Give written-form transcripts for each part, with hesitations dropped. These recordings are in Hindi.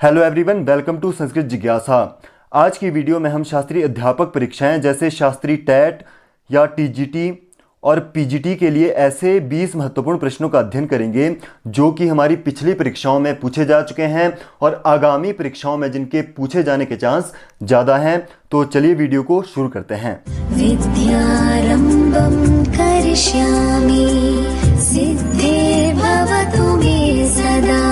Hello everyone, welcome to Sanskrit जिज्ञासा। आज की वीडियो में हम शास्त्रीय अध्यापक परीक्षाएं जैसे शास्त्री टेट या टीजीटी और पीजीटी के लिए ऐसे 20 महत्वपूर्ण प्रश्नों का अध्ययन करेंगे जो कि हमारी पिछली परीक्षाओं में पूछे जा चुके हैं और आगामी परीक्षाओं में जिनके पूछे जाने के चांस ज़्यादा हैं। तो चलिए वीडियो को शुरू करते हैं। विद्यारंभं करिष्यामि सिद्धिर्भवतु मे सदा।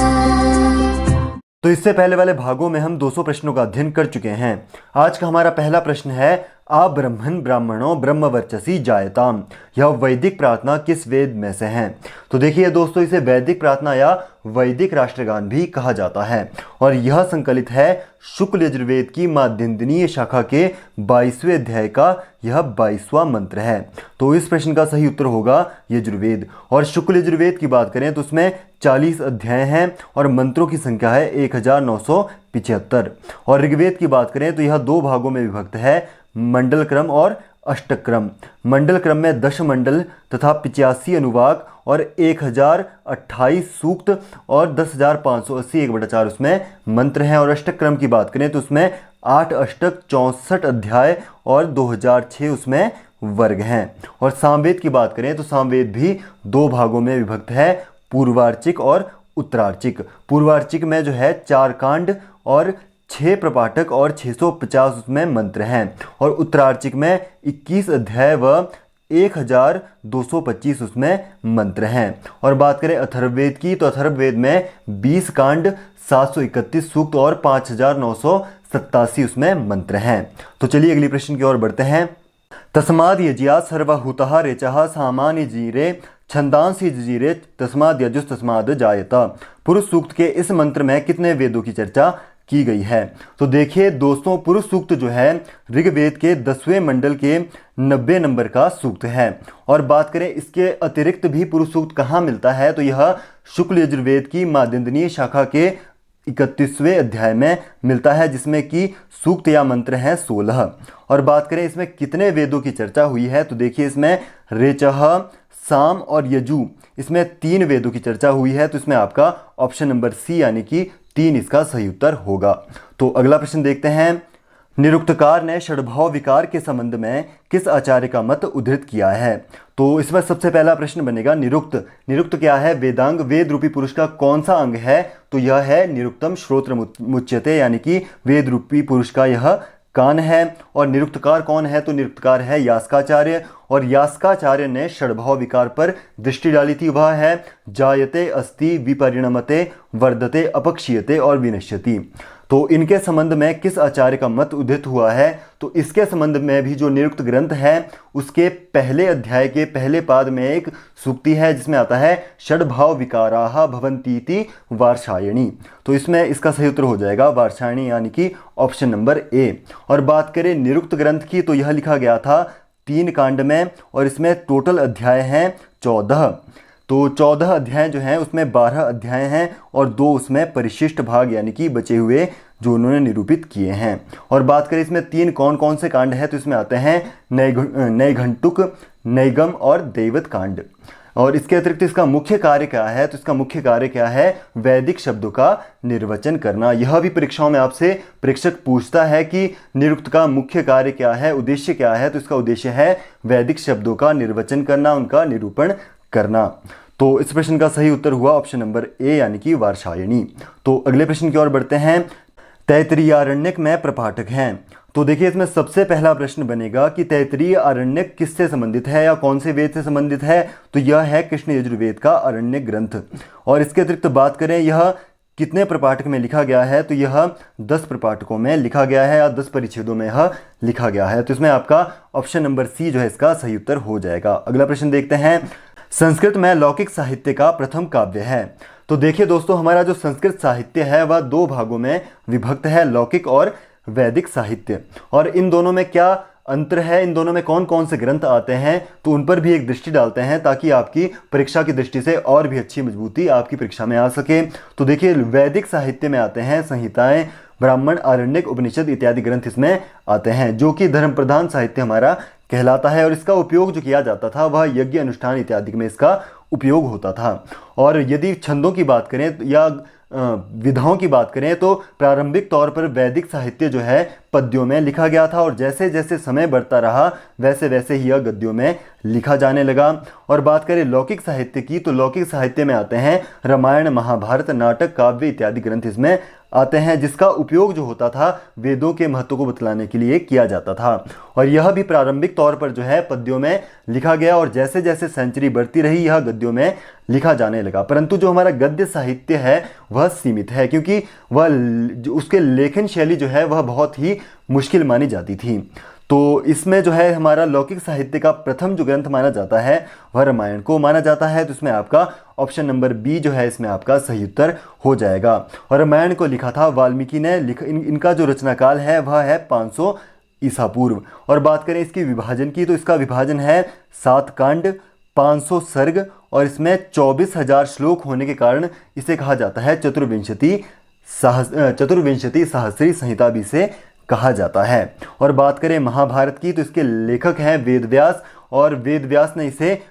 तो इससे पहले वाले भागों में हम 200 प्रश्नों का अध्ययन कर चुके हैं। आज का हमारा पहला प्रश्न है, आ ब्रह्मन् ब्राह्मणों ब्रह्मवर्चसी जायताम। यह वैदिक प्रार्थना किस वेद में से है? तो देखिए दोस्तों, इसे वैदिक प्रार्थना या वैदिक राष्ट्रगान भी कहा जाता है और यह संकलित है शुक्ल यजुर्वेद की माध्यन्दिनीय शाखा के 22वें अध्याय का यह 22वां मंत्र है। तो इस प्रश्न का सही उत्तर होगा यजुर्वेद। और शुक्ल यजुर्वेद की बात करें तो उसमें 40 अध्याय हैं और मंत्रों की संख्या है 1975। और ऋग्वेद की बात करें तो यह 2 भागों में विभक्त है, मंडल क्रम और अष्टक क्रम। मंडल क्रम में 10 मंडल तथा 85 अनुवाक और 1028 सूक्त और 10,580 1/4 उसमें मंत्र हैं। और अष्टक क्रम की बात करें तो उसमें 8 अष्टक 64 अध्याय और 2006 उसमें वर्ग हैं। और सामवेद की बात करें तो सामवेद भी 2 भागों में विभक्त है, पूर्वार्चिक और उत्तरार्चिक। पूर्वार्चिक में जो है 4 कांड और 6 प्रपाठक और 650 उसमें मंत्र हैं। और उत्तरार्चिक में 21 अध्याय व 1225 उसमें मंत्र हैं। और बात करें अथर्ववेद की तो अथर्ववेद में 20 कांड 731 सूक्त और 5987 उसमें मंत्र हैं। तो चलिए अगली प्रश्न की ओर बढ़ते हैं। तस्माद् यज्ञा सर्वहूतः रेचः सामान्य जीरे छंदांसि जीरे तस्माद् यजुस्तस्माद् जायत। पुरुष सूक्त के इस मंत्र में कितने वेदों की चर्चा की गई है? तो देखिए दोस्तों, पुरुष सूक्त जो है ऋग्वेद के 10वें मंडल के 90 नंबर का सूक्त है। और बात करें इसके अतिरिक्त भी पुरुष सूक्त कहाँ मिलता है तो यह शुक्ल यजुर्वेद की माध्यन्दिनीय शाखा के 31वें अध्याय में मिलता है, जिसमें कि सूक्त या मंत्र हैं 16। और बात करें इसमें कितने वेदों की चर्चा हुई है तो देखिए इसमें ऋचः, साम और यजु, इसमें 3 वेदों की चर्चा हुई है। तो इसमें आपका ऑप्शन नंबर सी यानी कि 3 इसका सही उत्तर होगा। तो अगला प्रश्न देखते हैं। निरुक्तकार ने षड्भाव विकार के संबंध में किस आचार्य का मत उद्धृत किया है? तो इसमें सबसे पहला प्रश्न बनेगा निरुक्त। निरुक्त क्या है? वेदांग, वेद रूपी पुरुष का कौन सा अंग है? तो यह है निरुक्तम श्रोत्र मुच्यते, यानी कि वेद रूपी पुरुष का यह कान है। और निरुक्तकार कौन है? तो निरुक्तकार है यास्काचार्य। और यास्काचार्य ने षड्भाव विकार पर दृष्टि डाली थी, वह है जायते, अस्ति, विपरिणमते, वर्धते, अपक्षीयते और विनश्यति। तो इनके संबंध में किस आचार्य का मत उद्धृत हुआ है? तो इसके संबंध में भी जो निरुक्त ग्रंथ है उसके पहले अध्याय के पहले पाद में एक सूक्ति है जिसमें आता है षड्भाव विकाराः भवन्तीति वार्षायणी। तो इसमें इसका सही उत्तर हो जाएगा वार्षायणी, यानी कि ऑप्शन नंबर ए। और बात करें निरुक्त ग्रंथ की तो यह लिखा गया था 3 कांड में और इसमें टोटल अध्याय हैं 14। तो 14 अध्याय जो हैं उसमें 12 अध्याय हैं और 2 उसमें परिशिष्ट भाग यानी कि बचे हुए जो उन्होंने निरूपित किए हैं। और बात करें इसमें 3 कौन कौन से कांड हैं तो इसमें आते हैं नैघंटुक, नैगम और दैवत कांड। और इसके अतिरिक्त इसका मुख्य कार्य क्या है? तो इसका मुख्य कार्य क्या है? वैदिक शब्दों का निर्वचन करना। यह भी परीक्षाओं में आपसे परीक्षक पूछता है कि निरुक्त का मुख्य कार्य क्या है, उद्देश्य क्या है? तो इसका उद्देश्य है वैदिक शब्दों का निर्वचन करना, उनका निरूपण करना। तो इस प्रश्न का सही उत्तर हुआ ऑप्शन नंबर ए यानी कि वार्षायणी। तो अगले प्रश्न की ओर बढ़ते हैं। तैत्तिरीयारण्यक में प्रपाठक हैं। तो देखिए इसमें सबसे पहला प्रश्न बनेगा कि तैत्तिरीय आरण्यक किससे संबंधित है या कौन से वेद से संबंधित है? तो यह है कृष्ण यजुर्वेद का आरण्यक ग्रंथ। और इसके अतिरिक्त बात करें यह कितने प्रपाठक में लिखा गया है तो यह 10 प्रपाठकों में लिखा गया है या 10 परिच्छेदों में यह लिखा गया है। तो इसमें आपका ऑप्शन नंबर सी जो है इसका सही उत्तर हो जाएगा। अगला प्रश्न देखते हैं। संस्कृत में लौकिक साहित्य का प्रथम काव्य है। तो देखिए दोस्तों, हमारा जो संस्कृत साहित्य है वह 2 भागों में विभक्त है, लौकिक और वैदिक साहित्य। और इन दोनों में क्या अंतर है, इन दोनों में कौन कौन से ग्रंथ आते हैं तो उन पर भी एक दृष्टि डालते हैं ताकि आपकी परीक्षा की दृष्टि से और भी अच्छी मजबूती आपकी परीक्षा में आ सके। तो देखिए वैदिक साहित्य में आते हैं संहिताएं, ब्राह्मण, आरण्यक, उपनिषद इत्यादि ग्रंथ इसमें आते हैं, जो कि धर्म प्रधान साहित्य हमारा कहलाता है। और इसका उपयोग जो किया जाता था वह यज्ञ अनुष्ठान इत्यादि में इसका उपयोग होता था। और यदि छंदों की बात करें या विधाओं की बात करें तो प्रारंभिक तौर पर वैदिक साहित्य जो है पद्यों में लिखा गया था, और जैसे जैसे समय बढ़ता रहा वैसे वैसे ही यह गद्यों में लिखा जाने लगा। और बात करें लौकिक साहित्य की, तो लौकिक साहित्य में आते हैं रामायण, महाभारत, नाटक, काव्य इत्यादि ग्रंथ इसमें आते हैं, जिसका उपयोग जो होता था वेदों के महत्व को बतलाने के लिए किया जाता था। और यह भी प्रारंभिक तौर पर जो है पद्यों में लिखा गया, और जैसे जैसे सेंचुरी बढ़ती रही यह गद्यों में लिखा जाने लगा। परंतु जो हमारा गद्य साहित्य है वह सीमित है, क्योंकि वह उसके लेखन शैली जो है वह बहुत ही मुश्किल मानी जाती थी। तो इसमें जो है हमारा लौकिक साहित्य का प्रथम जो ग्रंथ माना जाता है वह रामायण को माना जाता है। तो इसमें आपका ऑप्शन नंबर बी जो है इसमें आपका सही उत्तर हो जाएगा। और रामायण को लिखा था वाल्मीकि ने। इनका जो रचनाकाल है वह है 500 ईसा पूर्व। और बात करें इसकी विभाजन की, तो इसका विभाजन है 7 कांड, 500 सर्ग, और इसमें 24,000 श्लोक होने के कारण इसे कहा जाता है चतुर्विंशति सहस्री संहिता भी से कहा जाता है। और बात करें महाभारत की, तो इसके लेखक हैं वेदव्यास, और वेदव्यास ने इसे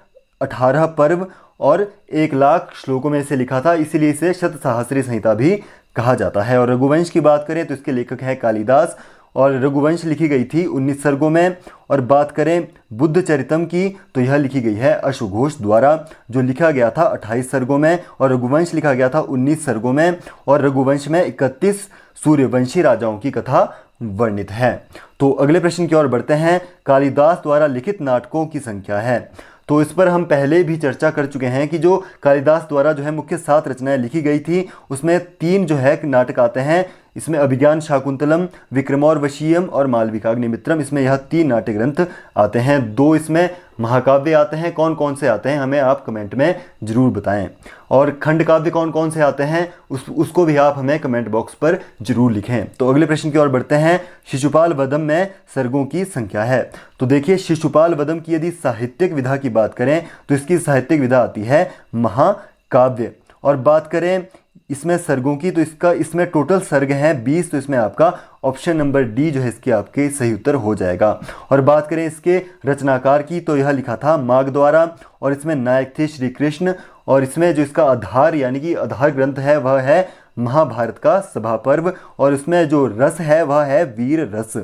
18 पर्व और 1,00,000 श्लोकों में इसे लिखा था, इसीलिए इसे शतसहस्री संहिता भी कहा जाता है। और रघुवंश की बात करें तो इसके लेखक हैं कालिदास, और रघुवंश लिखी गई थी 19 सर्गों में। और बात करें बुद्ध चरितम की, तो यह लिखी गई है अश्वघोष द्वारा, जो लिखा गया था 28 सर्गों में, और रघुवंश लिखा गया था 19 सर्गों में। और रघुवंश में 31 सूर्यवंशी राजाओं की कथा वर्णित है। तो अगले प्रश्न की ओर बढ़ते हैं। कालिदास द्वारा लिखित नाटकों की संख्या है। तो इस पर हम पहले भी चर्चा कर चुके हैं कि जो कालिदास द्वारा जो है मुख्य 7 रचनाएं लिखी गई थी, उसमें 3 जो है नाटक आते हैं। इसमें अभिज्ञान शाकुंतलम, विक्रमोर्वशीयम और मालविकाग्निमित्रम, इसमें यह 3 नाट्य ग्रंथ आते हैं। 2 इसमें महाकाव्य आते हैं। कौन कौन से आते हैं हमें आप कमेंट में ज़रूर बताएं। और खंड काव्य कौन कौन से आते हैं उसको भी आप हमें कमेंट बॉक्स पर ज़रूर लिखें। तो अगले प्रश्न की ओर बढ़ते हैं। शिशुपाल वधम में सर्गों की संख्या है। तो देखिए, शिशुपाल वधम की यदि साहित्यिक विधा की बात करें तो इसकी साहित्यिक विधा आती है महाकाव्य। और बात करें इसमें सर्गों की, तो इसमें टोटल सर्ग हैं 20। तो इसमें आपका ऑप्शन नंबर डी जो है इसके आपके सही उत्तर हो जाएगा। और बात करें इसके रचनाकार की, तो यह लिखा था माघ द्वारा, और इसमें नायक थे श्री कृष्ण। और इसमें जो इसका आधार यानी कि आधार ग्रंथ है वह है महाभारत का सभा पर्व, और इसमें जो रस है वह है वीर रस।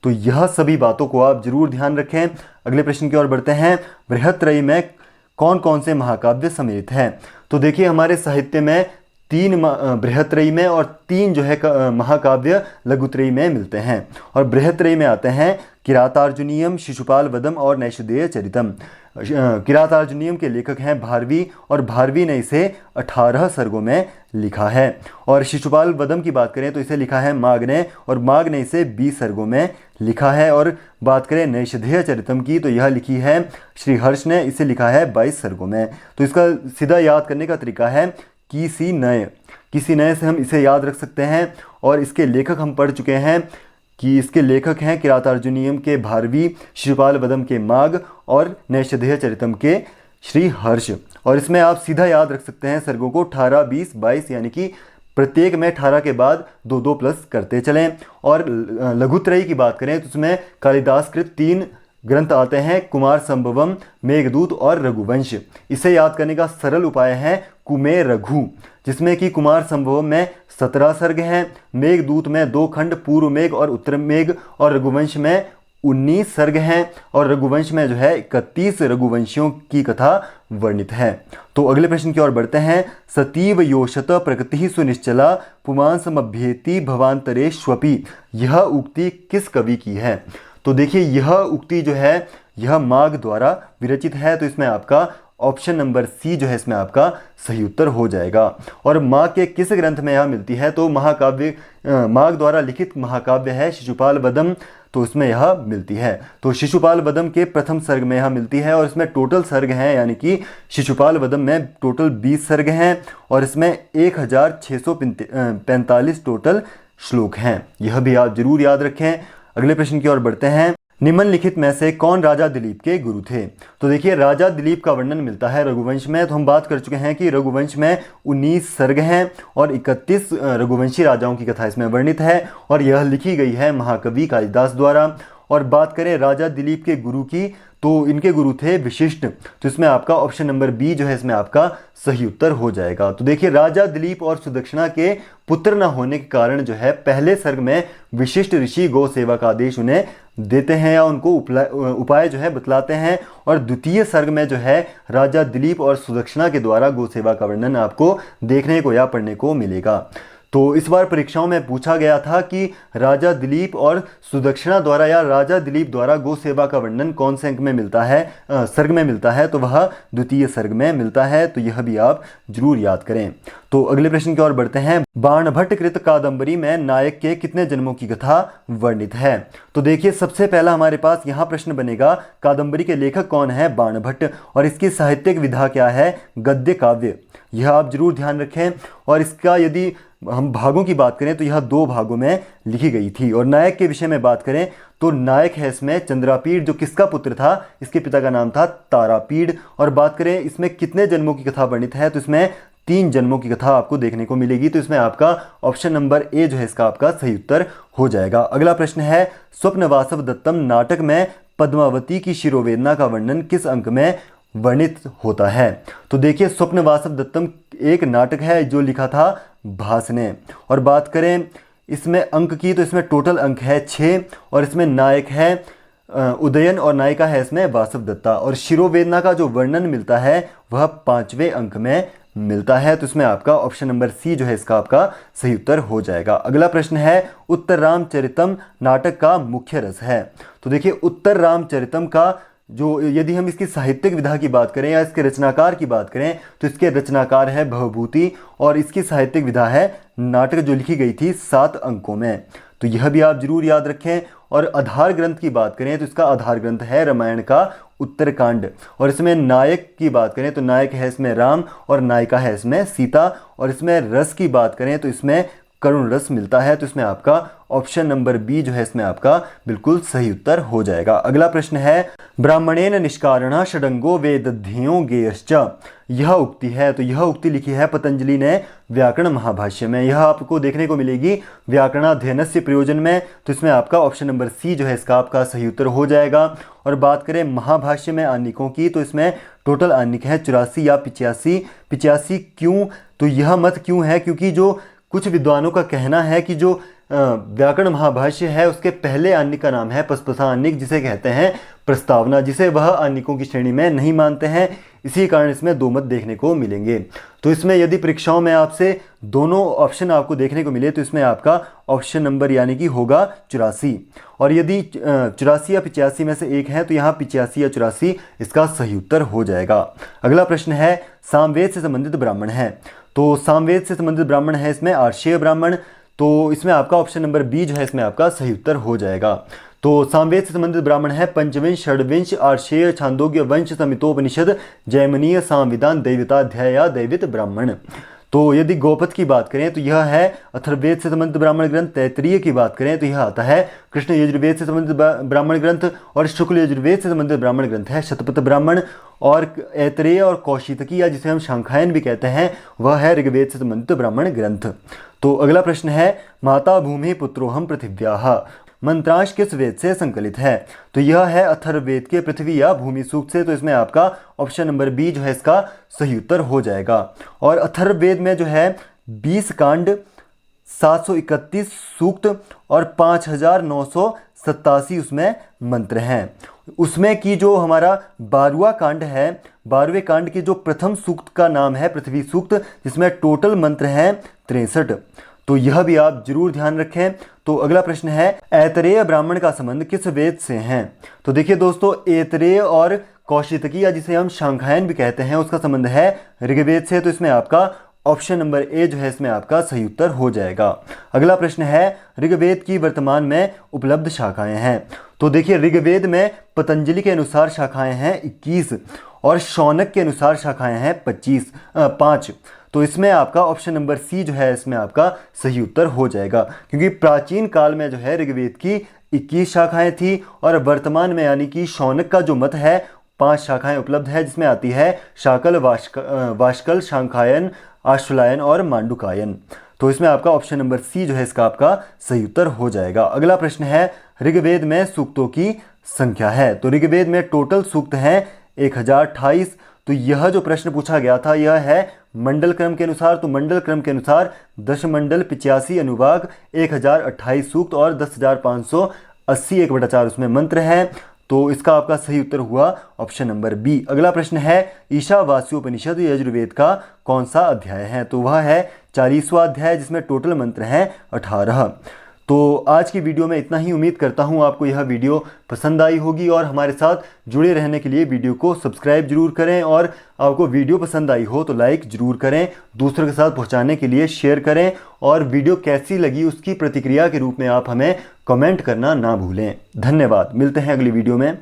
तो यह सभी बातों को आप जरूर ध्यान रखें। अगले प्रश्न की ओर बढ़ते हैं। बृहत्त्रयी में कौन कौन से महाकाव्य सम्मिलित हैं? तो देखिए, हमारे साहित्य में 3 बृहत्त्रयी में और 3 जो है महाकाव्य लघुत्रयी में मिलते हैं। और बृहत्त्रयी में आते हैं किरातार्जुनीयम, शिशुपाल वधम और नैषधेय चरितम। किरातार्जुनीयम के लेखक हैं भारवी, और भारवी ने इसे 18 सर्गों में लिखा है। और शिशुपाल वधम की बात करें तो इसे लिखा है माघ ने, और माघ ने इसे 20 सर्गों में लिखा है। और बात करें नैषधेय चरितम की, तो यह लिखी है श्री हर्ष ने, इसे लिखा है 22 सर्गों में। तो इसका सीधा याद करने का तरीका है किसी नए से हम इसे याद रख सकते हैं। और इसके लेखक हम पढ़ चुके हैं कि इसके लेखक हैं किरातार्जुनीयम के भारवी, शिशुपाल वधम के माघ और नैषधेय चरितम के श्री हर्ष। और इसमें आप सीधा याद रख सकते हैं सर्गों को 18, 20, 22, यानी कि प्रत्येक में 18 के बाद 2-2 प्लस करते चलें। और लघुत्रयी की बात करें तो उसमें कालिदास कृत 3 ग्रंथ आते हैं, कुमार संभवम, मेघदूत और रघुवंश। इसे याद करने का सरल उपाय है कुमे रघु, जिसमें कि कुमार संभवम में 17 सर्ग हैं, मेघदूत में 2 खंड, पूर्व मेघ और उत्तर मेघ, और रघुवंश में 19 सर्ग हैं। और रघुवंश में जो है 31 रघुवंशियों की कथा वर्णित है। तो अगले प्रश्न की ओर बढ़ते हैं। सतीव योषत प्रकृति सुनिश्चला पुमान समभ्येति भवांतरेष्वपि, यह उक्ति किस कवि की है? तो देखिए, यह उक्ति जो है यह माघ द्वारा विरचित है। तो इसमें आपका ऑप्शन नंबर सी जो है इसमें आपका सही उत्तर हो जाएगा। और माघ के किस ग्रंथ में यह मिलती है? तो महाकाव्य माघ द्वारा लिखित महाकाव्य है शिशुपाल वधम, तो इसमें यह मिलती है। तो शिशुपाल वधम के प्रथम सर्ग में यह मिलती है। और इसमें टोटल सर्ग हैं, यानी कि शिशुपाल वधम में टोटल 20 सर्ग हैं, और इसमें 1645 टोटल श्लोक हैं। यह भी आप जरूर याद रखें। अगले प्रश्न की ओर बढ़ते हैं। निम्नलिखित में से कौन राजा दिलीप के गुरु थे? तो देखिए, राजा दिलीप का वर्णन मिलता है रघुवंश में। तो हम बात कर चुके हैं कि रघुवंश में 19 सर्ग हैं और 31 रघुवंशी राजाओं की कथा इसमें वर्णित है, और यह लिखी गई है महाकवि कालिदास द्वारा। और बात करें राजा दिलीप के गुरु की, तो इनके गुरु थे विशिष्ट। तो इसमें आपका ऑप्शन नंबर बी जो है इसमें आपका सही उत्तर हो जाएगा। तो देखिए राजा दिलीप और सुदक्षिणा के पुत्र न होने के कारण जो है पहले सर्ग में विशिष्ट ऋषि गौ सेवा का आदेश उन्हें देते हैं या उनको उपाय जो है बतलाते हैं, और द्वितीय सर्ग में जो है राजा दिलीप और सुदक्षिणा के द्वारा गौ सेवा का वर्णन आपको देखने को या पढ़ने को मिलेगा। तो इस बार परीक्षाओं में पूछा गया था कि राजा दिलीप और सुदक्षिणा द्वारा या राजा दिलीप द्वारा गौ सेवा का वर्णन कौन से अंक में मिलता है, सर्ग में मिलता है, तो वह द्वितीय सर्ग में मिलता है। तो यह भी आप जरूर याद करें। तो अगले प्रश्न की ओर बढ़ते हैं। बाणभट्ट कृत कादंबरी में नायक के कितने जन्मों की कथा वर्णित है? तो देखिए सबसे पहला हमारे पास यहाँ प्रश्न बनेगा, कादंबरी के लेखक कौन है? बाणभट्ट। और इसकी साहित्यिक विधा क्या है? गद्य काव्य। यह आप जरूर ध्यान रखें। और इसका यदि हम भागों की बात करें तो यह 2 भागों में लिखी गई थी। और नायक के विषय में बात करें तो नायक है इसमें चंद्रापीड़, जो किसका पुत्र था? इसके पिता का नाम था तारापीड़। और बात करें इसमें कितने जन्मों की कथा वर्णित है, तो इसमें 3 जन्मों की कथा आपको देखने को मिलेगी। तो इसमें आपका ऑप्शन नंबर ए जो है इसका आपका सही उत्तर हो जाएगा। अगला प्रश्न है, स्वप्नवासव दत्तम नाटक में पद्मावती की शिरोवेदना का वर्णन किस अंक में वर्णित होता है? तो देखिए स्वप्नवासव दत्तम एक नाटक है जो लिखा था भास ने। और बात करें इसमें अंक की तो इसमें टोटल अंक है 6, और इसमें नायक है उदयन और नायिका है इसमें वासव दत्ता। और शिरोवेदना का जो वर्णन मिलता है वह 5वें अंक में मिलता है। तो इसमें आपका ऑप्शन नंबर सी जो है इसका आपका सही उत्तर हो जाएगा। अगला प्रश्न है, उत्तर रामचरितम नाटक का मुख्य रस है? तो देखिए उत्तर रामचरितम का जो यदि हम इसकी साहित्यिक विधा की बात करें या इसके रचनाकार की बात करें तो इसके रचनाकार है भवभूति, और इसकी साहित्यिक विधा है नाटक जो लिखी गई थी 7 अंकों में। तो यह भी आप जरूर याद रखें। और आधार ग्रंथ की बात करें तो इसका आधार ग्रंथ है रामायण का उत्तरकांड। और इसमें नायक की बात करें तो नायक है इसमें राम और नायिका है इसमें सीता। और इसमें रस की बात करें तो इसमें करुण रस मिलता है। तो इसमें आपका ऑप्शन नंबर बी जो है इसमें आपका बिल्कुल सही उत्तर हो जाएगा। अगला प्रश्न है, ब्राह्मणेन निष्कारणः षडंगो वेदध्येयो गेयश्च, यह उक्ति है। तो यह उक्ति लिखी है पतंजलि ने व्याकरण महाभाष्य में। यह आपको देखने को मिलेगी व्याकरणाध्ययनस्य प्रयोजन में। तो इसमें आपका ऑप्शन नंबर सी जो है इसका आपका सही उत्तर हो जाएगा। और बात करें महाभाष्य में आनिकों की तो इसमें टोटल आनिक है 84 या 85। 85 क्यों? तो यह मत क्यों है? क्योंकि जो कुछ विद्वानों का कहना है कि जो व्याकरण महाभाष्य है उसके पहले आनिक का नाम है पसपसा आनिक, जिसे कहते हैं प्रस्तावना, जिसे वह आनिकों की श्रेणी में नहीं मानते हैं। इसी कारण इसमें 2 मत देखने को मिलेंगे। तो इसमें यदि परीक्षाओं में आपसे दोनों ऑप्शन आपको देखने को मिले तो इसमें आपका ऑप्शन नंबर यानी कि होगा 84। और यदि 84 या 85 में से एक है तो यहाँ 85 या 84 इसका सही उत्तर हो जाएगा। अगला प्रश्न है, सामवेद से संबंधित ब्राह्मण है? तो सामवेद से संबंधित ब्राह्मण है इसमें आर्षेय ब्राह्मण। तो इसमें आपका ऑप्शन नंबर बी जो है इसमें आपका सही उत्तर हो जाएगा। तो सामवेद से संबंधित ब्राह्मण है पंचविंश, षड्विंश, आर्षेय, छांदोग्य, वंश, समितोपनिषद, जैमिनीय, सामविदान, दैवताध्याय या दैवित ब्राह्मण। तो यदि गोपथ की बात करें तो यह है अथर्ववेद से संबंधित ब्राह्मण ग्रंथ। तैत्तिरीय की बात करें तो यह आता है कृष्ण यजुर्वेद से संबंधित ब्राह्मण ग्रंथ। और शुक्ल यजुर्वेद से संबंधित ब्राह्मण ग्रंथ है शतपथ ब्राह्मण। और ऐतरेय और कौशितकी या जिसे हम शांखायन भी कहते हैं वह है ऋग्वेद से संबंधित ब्राह्मण ग्रंथ। तो अगला प्रश्न है, माता भूमि पुत्रोहम पृथिव्याः मंत्रांश किस वेद से संकलित है? तो यह है अथर्ववेद के पृथ्वी या भूमि सूक्त से। तो इसमें आपका ऑप्शन नंबर बी जो है इसका सही उत्तर हो जाएगा। और अथर्ववेद में जो है 20 कांड, 731 सूक्त और 5987 उसमें मंत्र हैं। उसमें की जो हमारा 12वां कांड है, 12वें कांड की जो प्रथम सूक्त का नाम है पृथ्वी सूक्त, जिसमें टोटल मंत्र हैं 63। तो यह भी आप जरूर ध्यान रखें। तो अगला प्रश्न है, ऐतरेय ब्राह्मण का संबंध किस वेद से है? तो देखिए दोस्तों, ऐतरेय और कौशितकी या जिसे हम शांखायन भी कहते हैं उसका संबंध है ऋग्वेद से। तो इसमें आपका ऑप्शन नंबर ए जो है इसमें आपका सही उत्तर हो जाएगा। अगला प्रश्न है, ऋग्वेद की वर्तमान में उपलब्ध शाखाएं हैं? तो देखिए ऋग्वेद में पतंजलि के अनुसार शाखाएं हैं 21 और शौनक के अनुसार शाखाएं हैं 5। तो इसमें आपका ऑप्शन नंबर सी जो है इसमें आपका सही उत्तर हो जाएगा, क्योंकि प्राचीन काल में जो है ऋग्वेद की 21 शाखाएं थी और वर्तमान में यानी कि शौनक का जो मत है 5 शाखाएं उपलब्ध है, जिसमें आती है शाकल, वाष्कल, शांखायन, आश्वलायन और मांडुकायन। तो इसमें आपका ऑप्शन नंबर सी जो है इसका आपका सही उत्तर हो जाएगा। अगला प्रश्न है, ऋग्वेद में सूक्तों की संख्या है। तो ऋग्वेद में टोटल सूक्त हैं 1028। तो यह जो प्रश्न पूछा गया था यह है मंडल क्रम के अनुसार। तो मंडल क्रम के अनुसार दशमंडल 85 अनुभाग 1028 सूक्त और 10,580 1/4 उसमें मंत्र हैं। तो इसका आपका सही उत्तर हुआ ऑप्शन नंबर बी। अगला प्रश्न है, ईशावास्योपनिषद यजुर्वेद का कौन सा अध्याय है। तो वह है 40वां अध्याय जिसमें टोटल मंत्र हैं 18। तो आज की वीडियो में इतना ही। उम्मीद करता हूँ आपको यह वीडियो पसंद आई होगी और हमारे साथ जुड़े रहने के लिए वीडियो को सब्सक्राइब जरूर करें और आपको वीडियो पसंद आई हो तो लाइक ज़रूर करें, दूसरों के साथ पहुँचाने के लिए शेयर करें और वीडियो कैसी लगी उसकी प्रतिक्रिया के रूप में आप हमें कमेंट करना ना भूलें। धन्यवाद। मिलते हैं अगली वीडियो में।